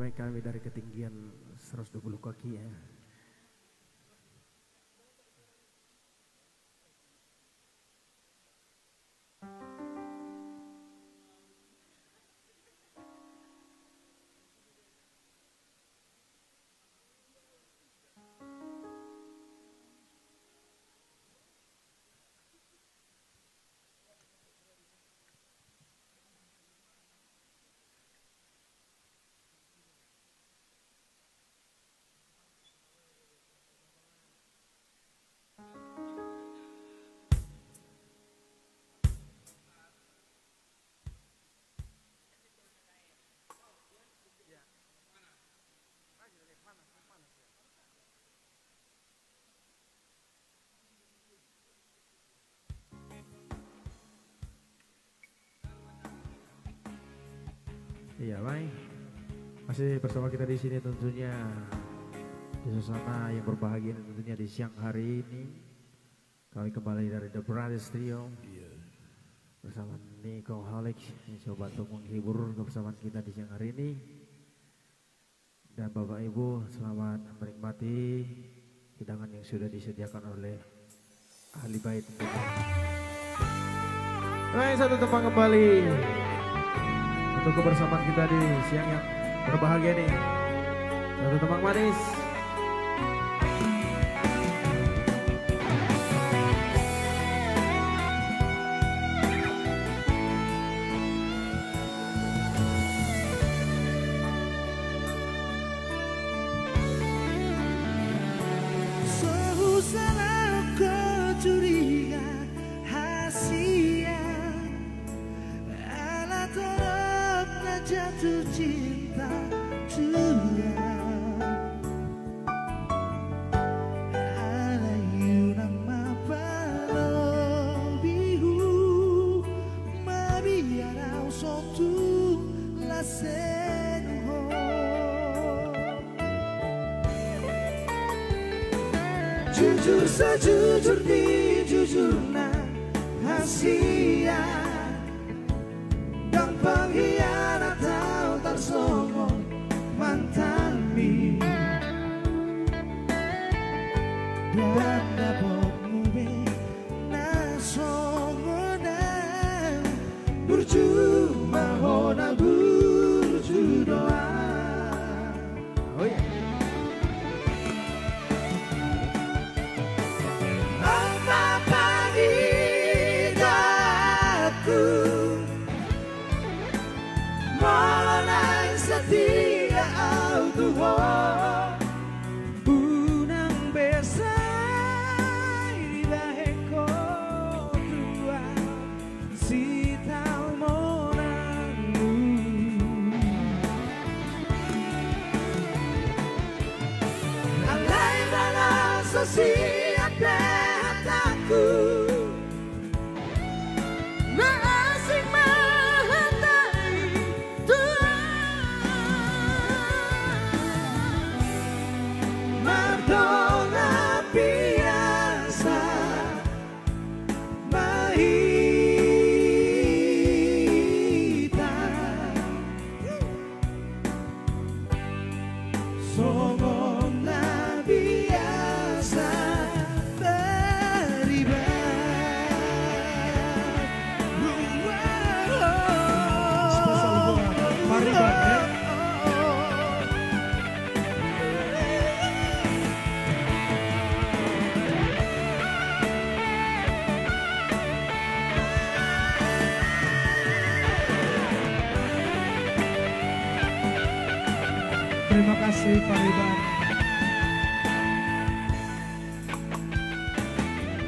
Baik, kami dari ketinggian 120 kaki ya. Iya, baik. Masih bersama kita di sini tentunya di suasana yang berbahagia tentunya di siang hari ini. Kami kembali dari The Brothers Trio bersama Nico Halik yang coba untuk menghibur kebersamaan kita di siang hari ini. Dan Bapak Ibu selamat menikmati hidangan yang sudah disediakan oleh ahli bait. Baik, satu tempat kembali untuk kebersamaan kita di siang yang berbahagia nih. Satu tembang manis. Susah kau curiga hasia ala tolong jatuh cinta juga ala yuna mapalobihu mabiarau sotu la senuho. Jujur sejujur di jujurna hasia dan pengkhianat atau tersongong mantan mi dan dapatmu be nasongodan berjumpa hona berjudoa. Oh ya. Mulai setia autuho unang besar baheko tua si tau monanmu alai dalam sosiat hataku. Terima kasih Pak Riban.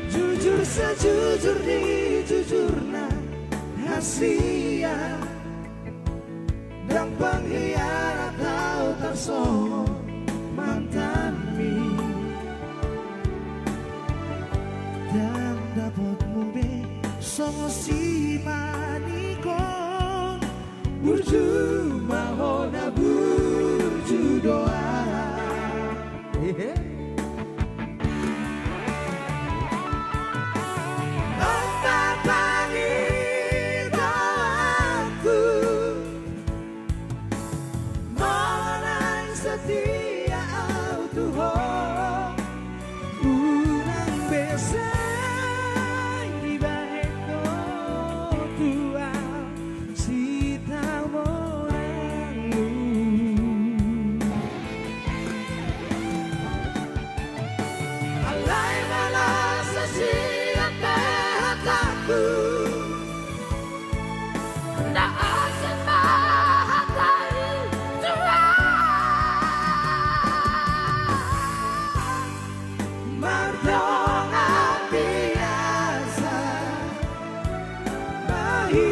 Jujur sejujur di jujurna hasia dan pengkhianat atau tersongong mantan mi dan dapatmu be songo si manikon berjumpa hona berjudoa. Mana setia Tuhan urang bisa ibaheko Tuhan sita morangmu alai malas sesiat hataku ndak asan mahatai Tuhan mardonga biasa bahita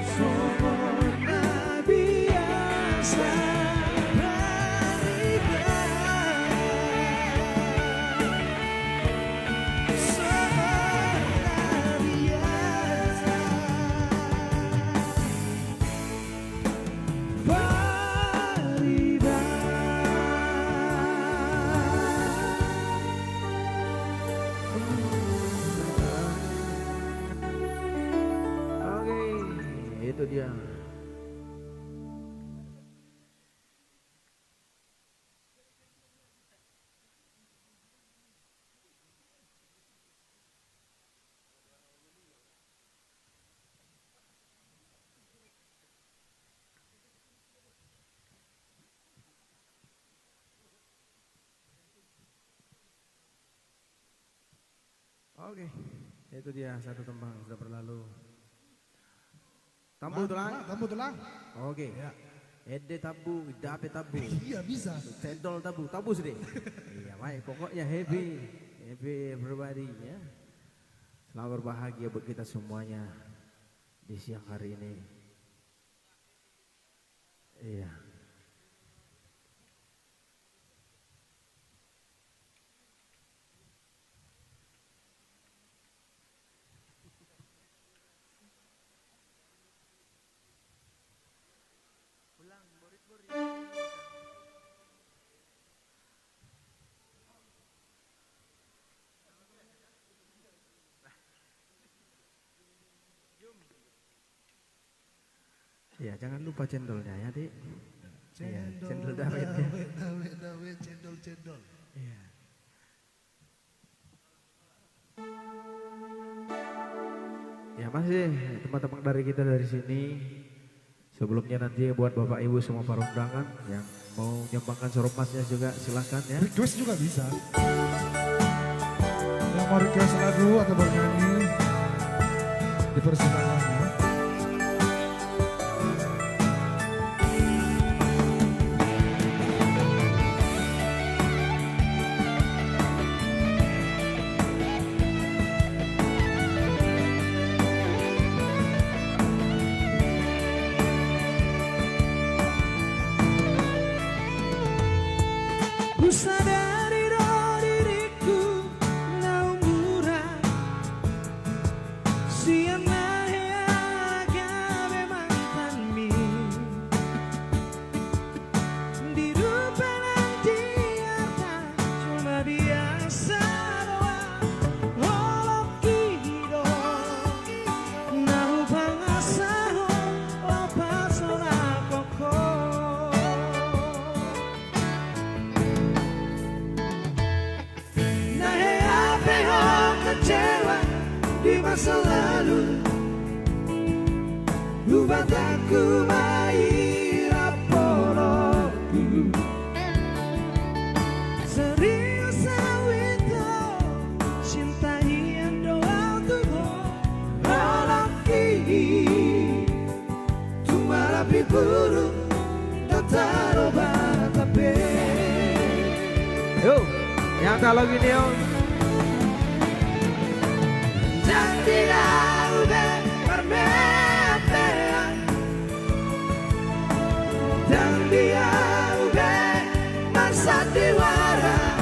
somona biasa bahita somona biasa Oke, itu dia. Oke, itu dia satu tembang sudah berlalu. Tambu tulang. Tambu tulang. Oke. Ya. Ede tabu, dape tabu. Iya bisa. Cendol tabu, tabu sedih. Iya, baik. Pokoknya happy, happy everybody ya. Selamat berbahagia buat kita semuanya di siang hari ini. Iya. Ya, jangan lupa cendolnya ya, Dik. Iya, cendol dawet ya. Dawet, cendol. Iya. Ya, masih teman-teman dari kita dari sini. Sebelumnya nanti buat Bapak Ibu semua para undangan yang mau nyumbangkan soromasnya juga silakan ya. Request juga bisa. Yang mau request lagu atau bernyanyi dipersilakan ya. Ku sadari roh diriku naumurah siana agabe mantanmi di rupa nanti harta cuma biasa doang holok kido nahu pangasaho opasona koko kecewa di masa lalu lupa aku mai raporoku serius awito cinta yang doa Tuhan halaki tumara piburu dataro batape Yo, yang kalau gini yo. Tidak udah bermepean dan dia udah masa dewara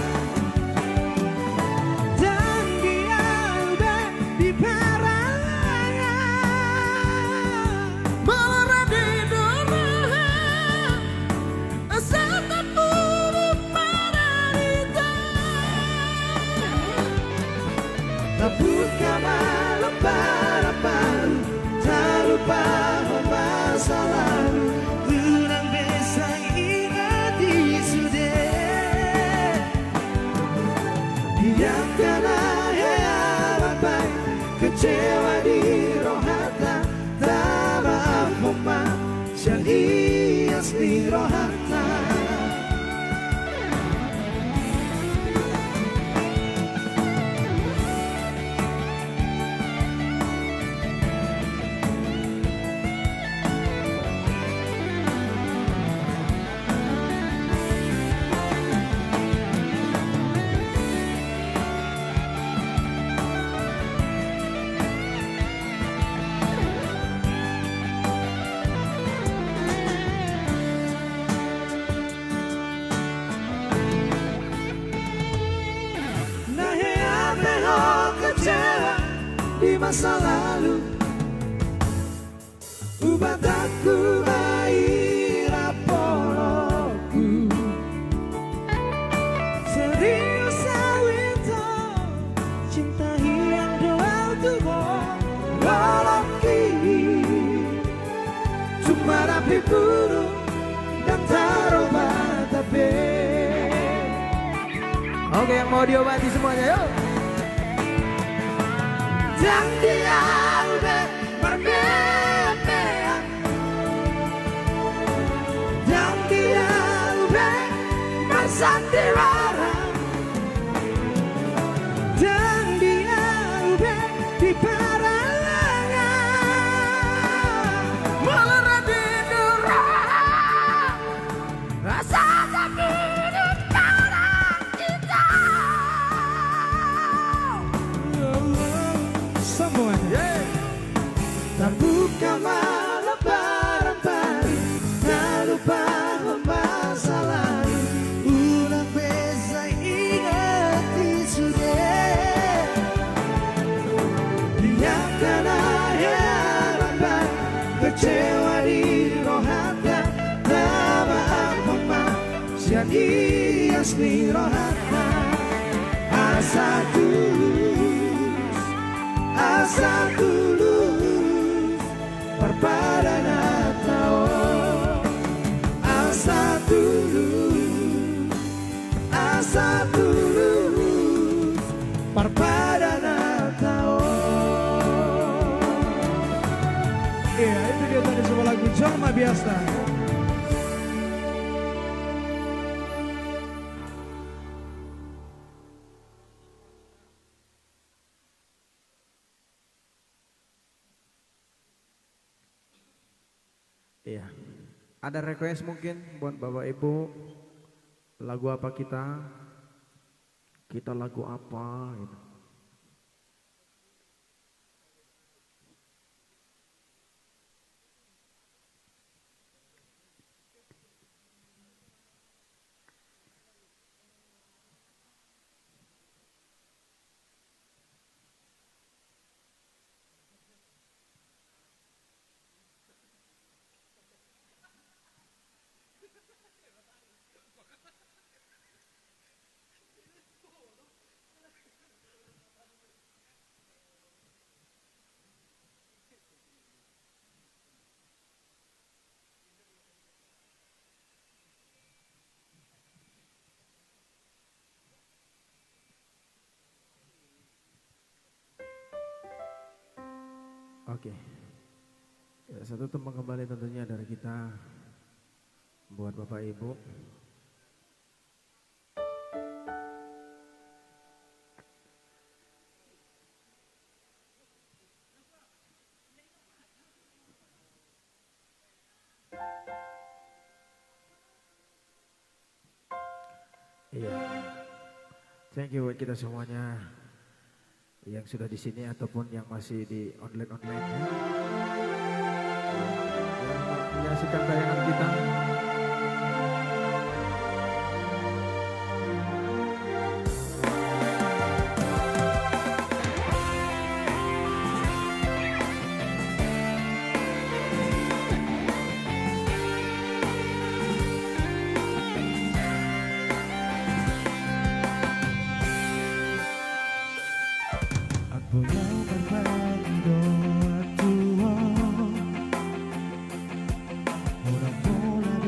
dan dia udah di perangan berada di dalam asal tak urut pada kita kecewa di roh harta, tak maaf mama, siang ias di roh harta. Di masa lalu ubah takku bayi raporoku serius awito cinta hiang doa tuho lolaki cuma rapi burung dan taruh mata be. Oke, yang mau diobati semuanya yuk. Dan dia udah bermimpi, dan dia udah bersandiwara, dan dia udah di paralangan melera di neraka rasa sakit di tanah kita. Semuanya tak buka malam bareng-bareng, tak lupa masa lalu, ulang bisa ingat sudah dinyatakan harapan, kecewa di roh harta, tak maaf mama, siang ias di roh harta, asa tulus perpadangan tao, asa tulus perpadangan tao. Iya, itu dia tadi sebuah lagu Jorma Biasa. Iya. Ada request mungkin buat Bapak Ibu, lagu apa kita? Kita lagu apa gitu. Oke. Ya, satu tembang kembali tentunya dari kita buat Bapak Ibu. Iya. Thank you buat kita semuanya yang sudah di sini ataupun yang masih di online ya. Yang menyaksikan tayangan kita. Punya berbagi doa Tuhan, orang bola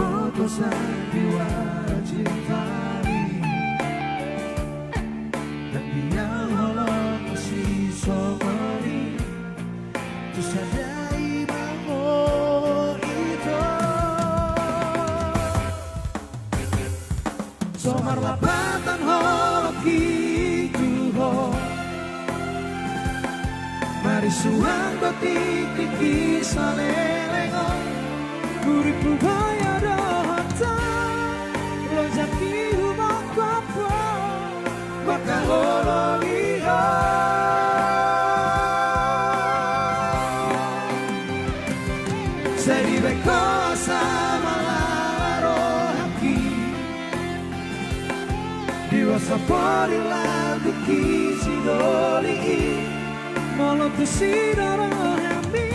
foto sandiwara cinta dan dia holong masih somari terus ada imamu itu somar lapatan holong gitu mari suang dotik kiki salelengo Kuripu baya dohata Lojaki humok kopo Maka holongiho Seri beko sama laro haki Diwasa pori lagu kisi doli Molo tu sidoro hami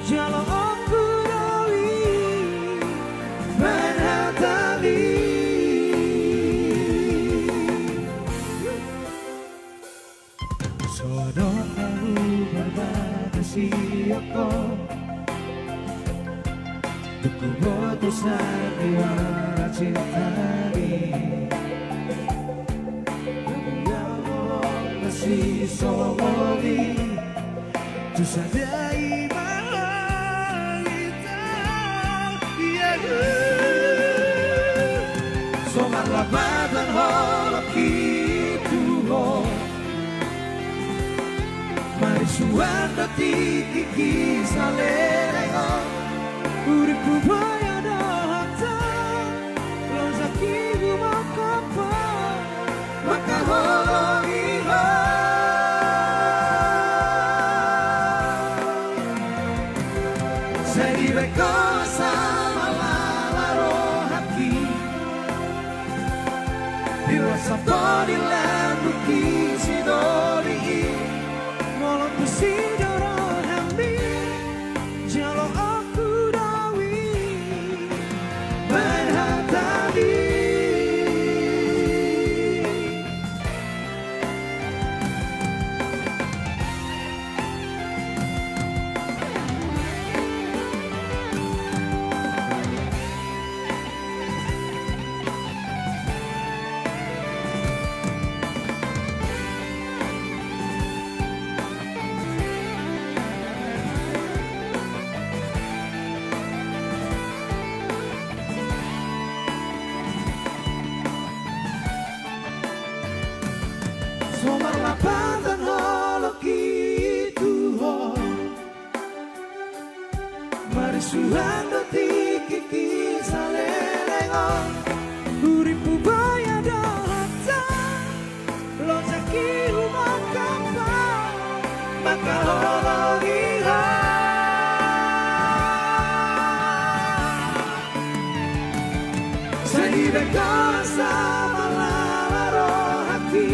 Jalo aku Sodok tahu berbatasi aku Tuku botu sandiwara cinta Yang bolong masih somogi Tusadai mahita Somar labatan holok itu Mari suanda tiki kisah lelengo Uripu baya dohata Lozaki bumakapa Maka holongiho Seri beko sama lalaro haki Diwasa podi landu kisi doli Molo tu sidoro hambi Jalo aku dawi Berhatabi Somar lapatan holok itu Mari suhan dotik kiki salelengo Uripu baya dohata Lozaki humok kapa Maka holongiho Sehingga kau sama lalaro hati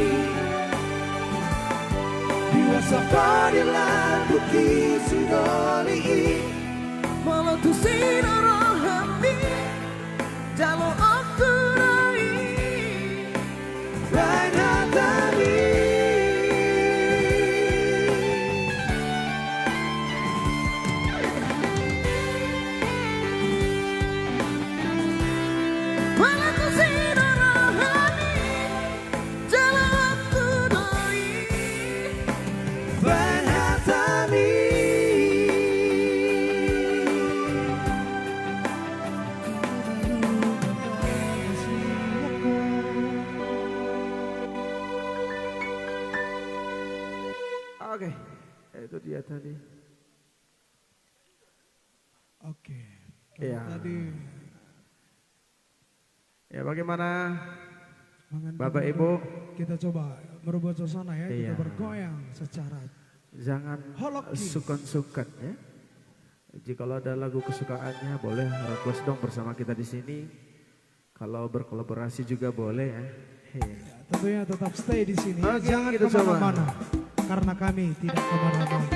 Safari landu kisi doli Malah tu sinara hati Jalo aku rai Rana tadi Malah tu sinara hati Jalo aku rai Oke, itu dia tadi. Oke, Iya. tadi Ya bagaimana Mangan Bapak dulu. Ibu? Kita coba merubah suasana ya, Iya. kita bergoyang secara Jangan Holokis. sungkan-sungkan ya. Jika ada lagu kesukaannya boleh request dong bersama kita di sini. Kalau berkolaborasi juga boleh ya. Hey. ya, tentunya tetap stay di sini. Oke, Jangan kita coba. kemana-mana, karena kami tidak kemana-mana.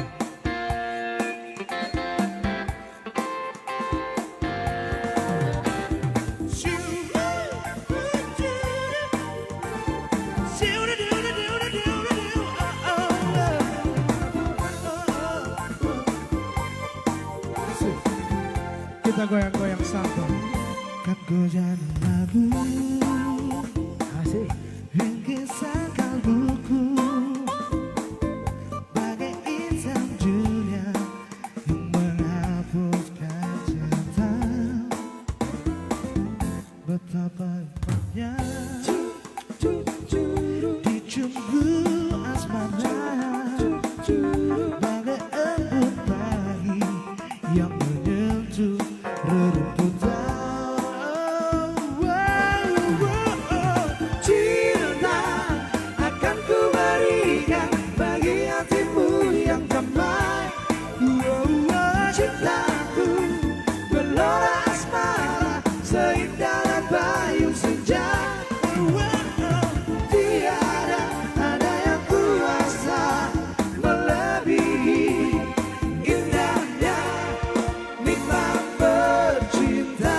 Kita goyang-goyang santai. Akan ku jadi lagu Asik. yang kisah kalbuku bagai insan dunia yang menghapuskan cinta. Betapa hebatnya dicumbu asmara bagai embun pagi yang menyentuh rerumputan. Cinta akan ku berikan bagi hatimu yang damai. Cintaku gelora asmara seindah payung senja. Tiada ada yang kuasa melebihi indahnya nikmat bercinta.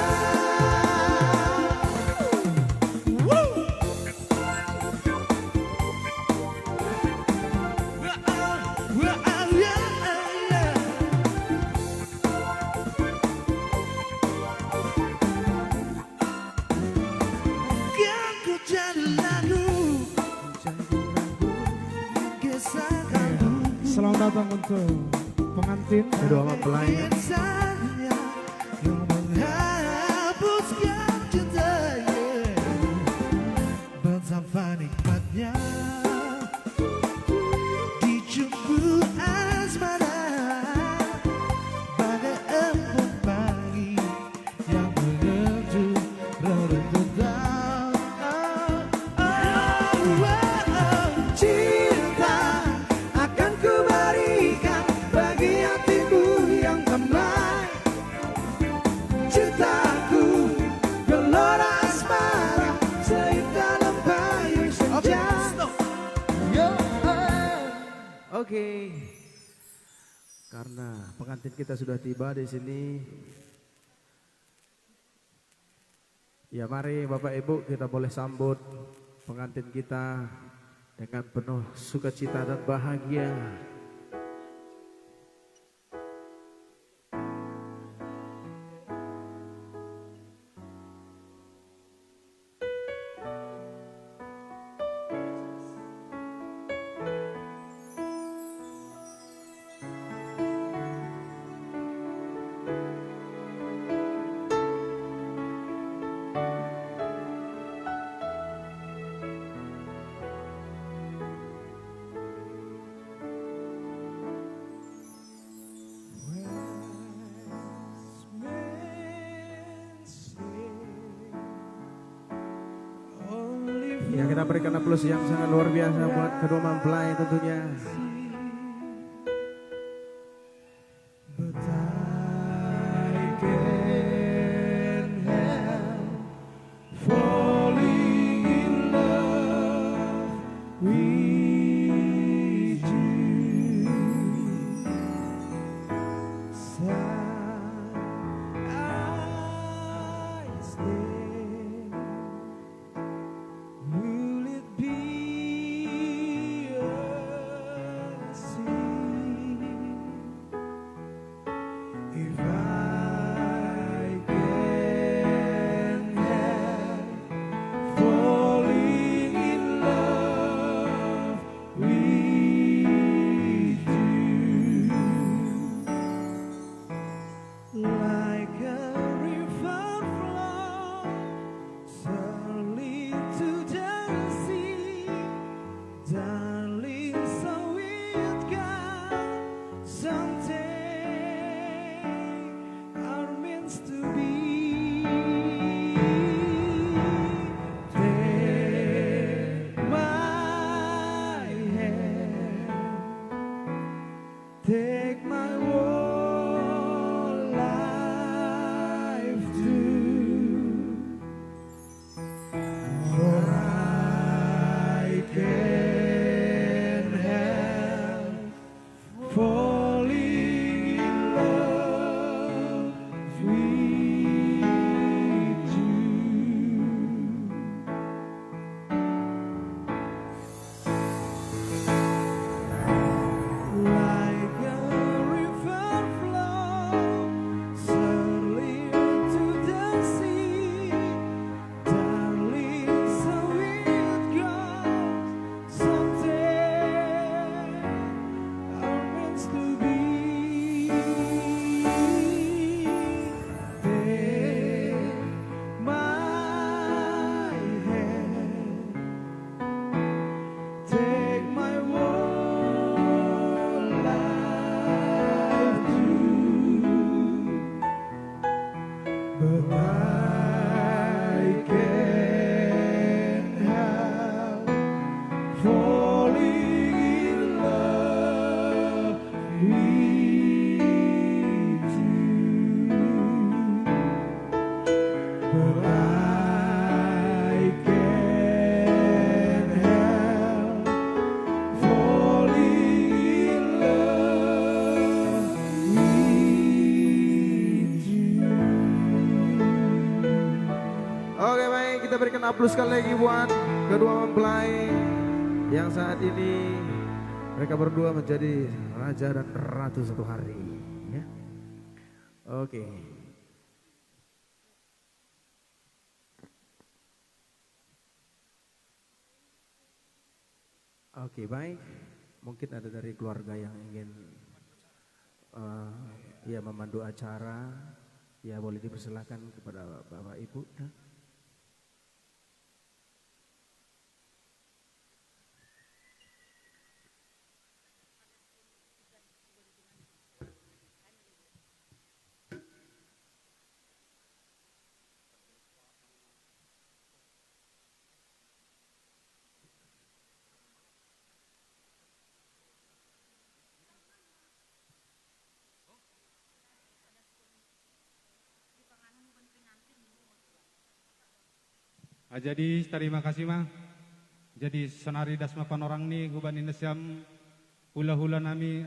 Ku jadi lagu kisah kalbuku. Selamat datang untuk pengantin Kedua mempelai. Insannya yang menghapuskan cinta, betapa nikmatnya dicumbu asmara bagai embun pagi yang menyentuh rerumputan. Cinta akan ku berikan bagi hatimu yang damai. Cintaku gelora asmara seindah payung senja. Oke. Karena pengantin kita sudah tiba di sini. Ya mari Bapak Ibu kita boleh sambut pengantin kita dengan penuh sukacita dan bahagia. Ya kita berikan aplaus yang sangat luar biasa buat kedua mempelai tentunya. But I can't help falling in love with you. So I stay. Will it be a kita berikan aplaus sekali lagi buat kedua mempelai yang saat ini mereka berdua menjadi raja dan ratu satu hari. Ya. Oke. Oke, baik. Mungkin ada dari keluarga yang ingin ya memandu acara, ya boleh dipersilakan kepada Bapak Ibu. Ya. Jadi terima kasih mah. Jadi sonari dasma panorang ni guban inesiam hula-hula nami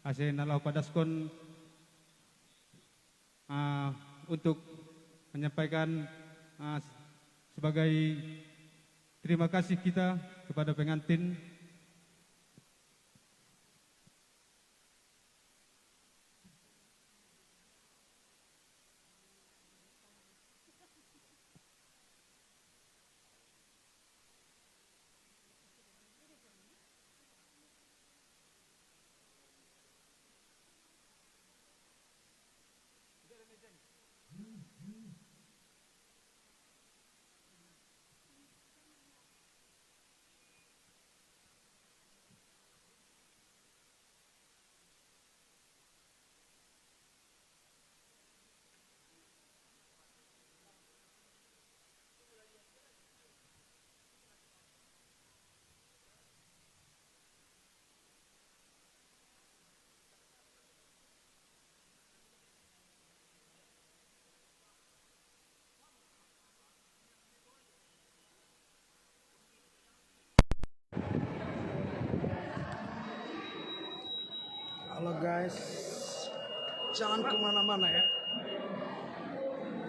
ase nalau padaskon untuk menyampaikan sebagai terima kasih kita kepada pengantin. Halo guys, jangan kemana-mana ya.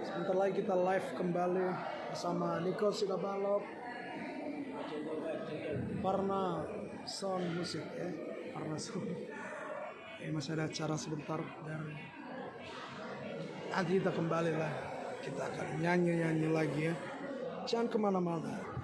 Sebentar lagi kita live kembali bersama Nico Sidabalok, Parna Sound Musik ya, Parna Sound. Masih ada acara sebentar dan nanti kita kembali lah. Kita akan nyanyi-nyanyi lagi ya. Jangan kemana-mana.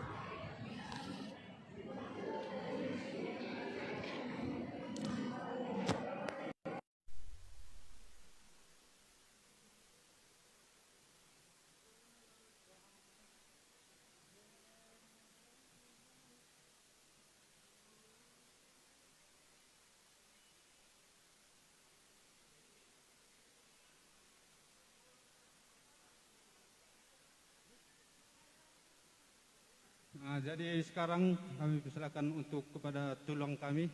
Jadi sekarang kami persilakan untuk kepada tulang kami